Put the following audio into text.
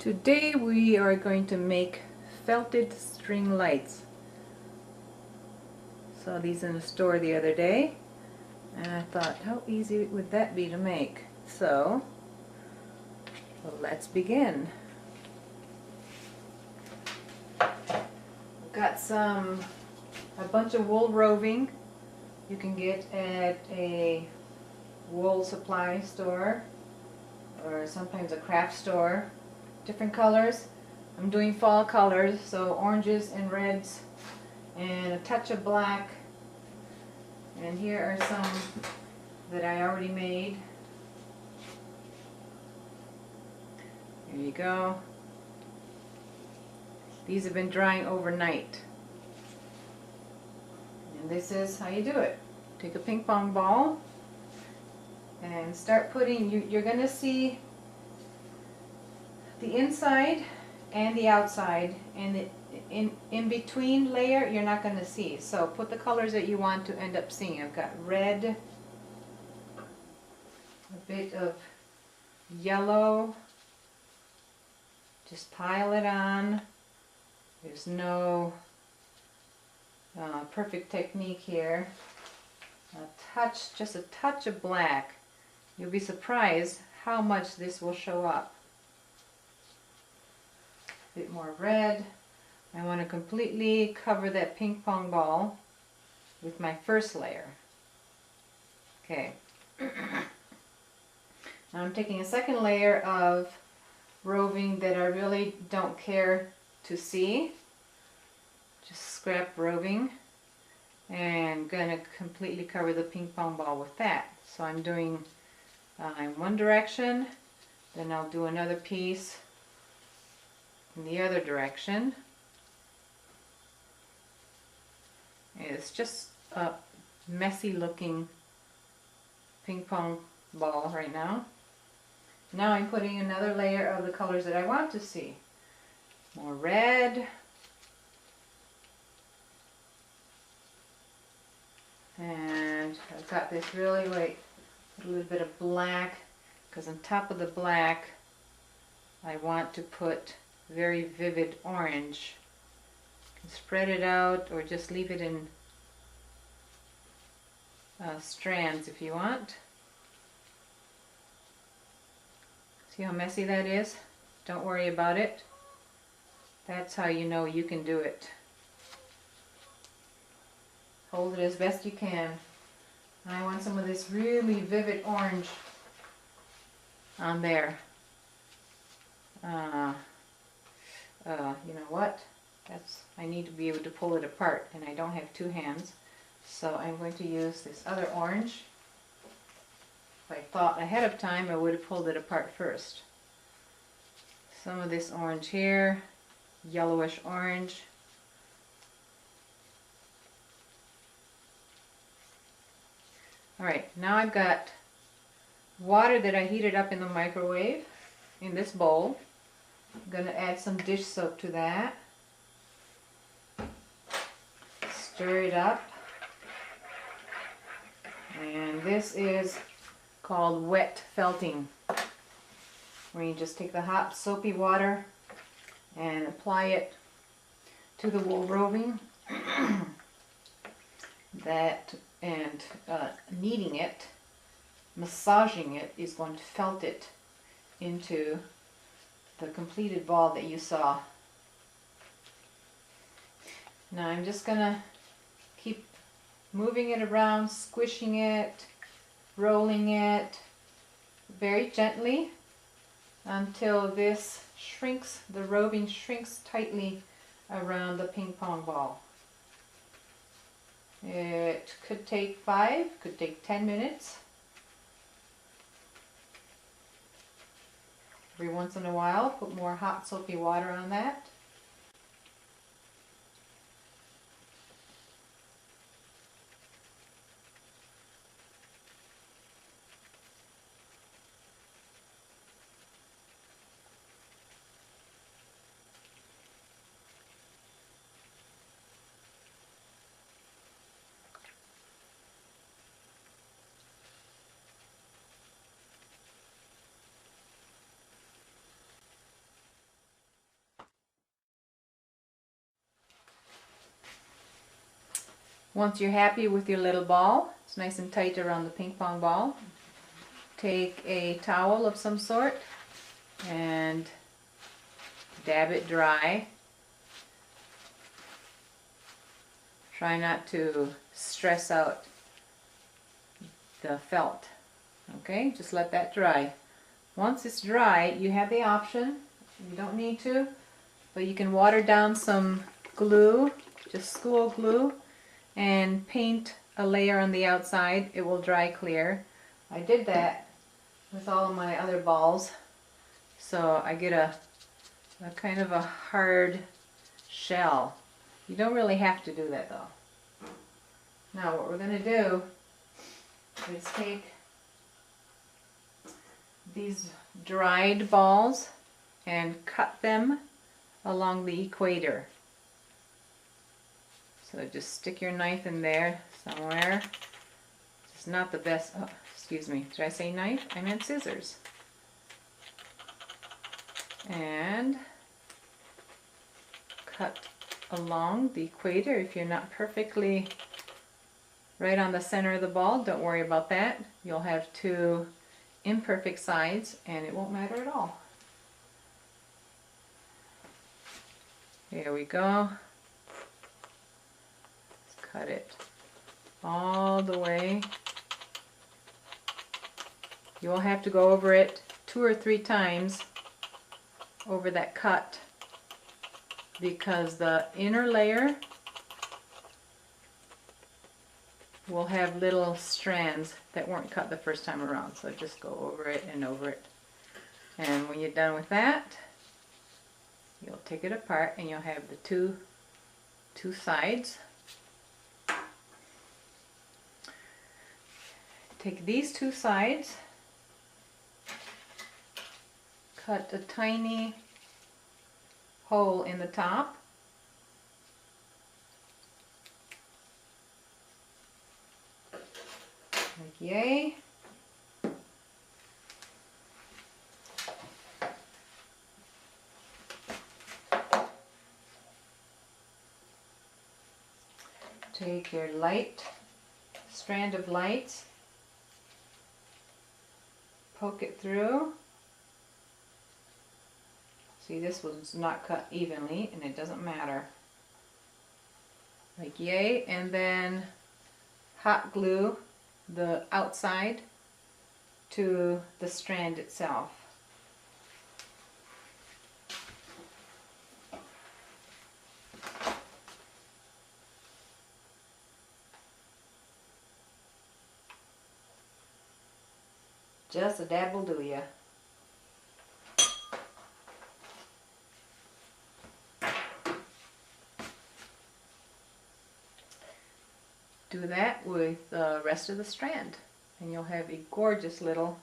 Today we are going to make felted string lights. Saw these in the store the other day and I thought, how easy would that be to make? So let's begin. I've got a bunch of wool roving you can get at a wool supply store or sometimes a craft store. Different colors. I'm doing fall colors, so oranges and reds and a touch of black. And here are some that I already made. There you go. These have been drying overnight. And this is how you do it. Take a ping pong ball and start putting, you're going to see the inside and the outside, and the in between layer you're not going to see. So put the colors that you want to end up seeing. I've got red, a bit of yellow. Just pile it on. There's no perfect technique here. Just a touch of black. You'll be surprised how much this will show up. A bit more red. I want to completely cover that ping pong ball with my first layer. Okay. Now I'm taking a second layer of roving that I really don't care to see. Just scrap roving, and gonna completely cover the ping pong ball with that. So I'm doing in one direction, then I'll do another piece in the other direction. It's just a messy looking ping pong ball right now. Now I'm putting another layer of the colors that I want to see. More red. And I've got this really like a little bit of black, because on top of the black I want to put very vivid orange. You can spread it out or just leave it in strands if you want. See how messy that is? Don't worry about it. That's how you know you can do it. Hold it as best you can. I want some of this really vivid orange on there. You know what? I need to be able to pull it apart, and I don't have two hands. So I'm going to use this other orange. If I thought ahead of time, I would have pulled it apart first. Some of this orange here, yellowish orange. Alright, now I've got water that I heated up in the microwave in this bowl. I'm going to add some dish soap to that. Stir it up. And this is called wet felting, where you just take the hot soapy water and apply it to the wool roving. Kneading it, massaging it, is going to felt it into the completed ball that you saw. Now I'm just going to keep moving it around, squishing it, rolling it very gently until this shrinks, the roving shrinks tightly around the ping pong ball. It could take 5, could take 10 minutes. Every once in a while, put more hot soapy water on that. Once you're happy with your little ball, it's nice and tight around the ping pong ball, take a towel of some sort and dab it dry. Try not to stress out the felt. Okay, just let that dry. Once it's dry, you have the option, you don't need to, but you can water down some glue, just school glue, and paint a layer on the outside. It will dry clear. I did that with all of my other balls, so I get a kind of a hard shell. You don't really have to do that though. Now what we're going to do is take these dried balls and cut them along the equator. So just stick your knife in there somewhere. It's not the best, oh, excuse me, did I say knife? I meant scissors. And cut along the equator. If you're not perfectly right on the center of the ball, don't worry about that. You'll have two imperfect sides and it won't matter at all. Here we go. Let's cut it all the way. You will have to go over it 2 or 3 times over that cut, because the inner layer will have little strands that weren't cut the first time around. So just go over it and over it. And when you're done with that, you'll take it apart and you'll have the two sides. Take these 2 sides, cut a tiny hole in the top. Like yay. Take your light strand of light, poke it through. See, this was not cut evenly and it doesn't matter. Like yay, and then hot glue the outside to the strand itself. Just a dab will do ya. Do that with the rest of the strand and you'll have a gorgeous little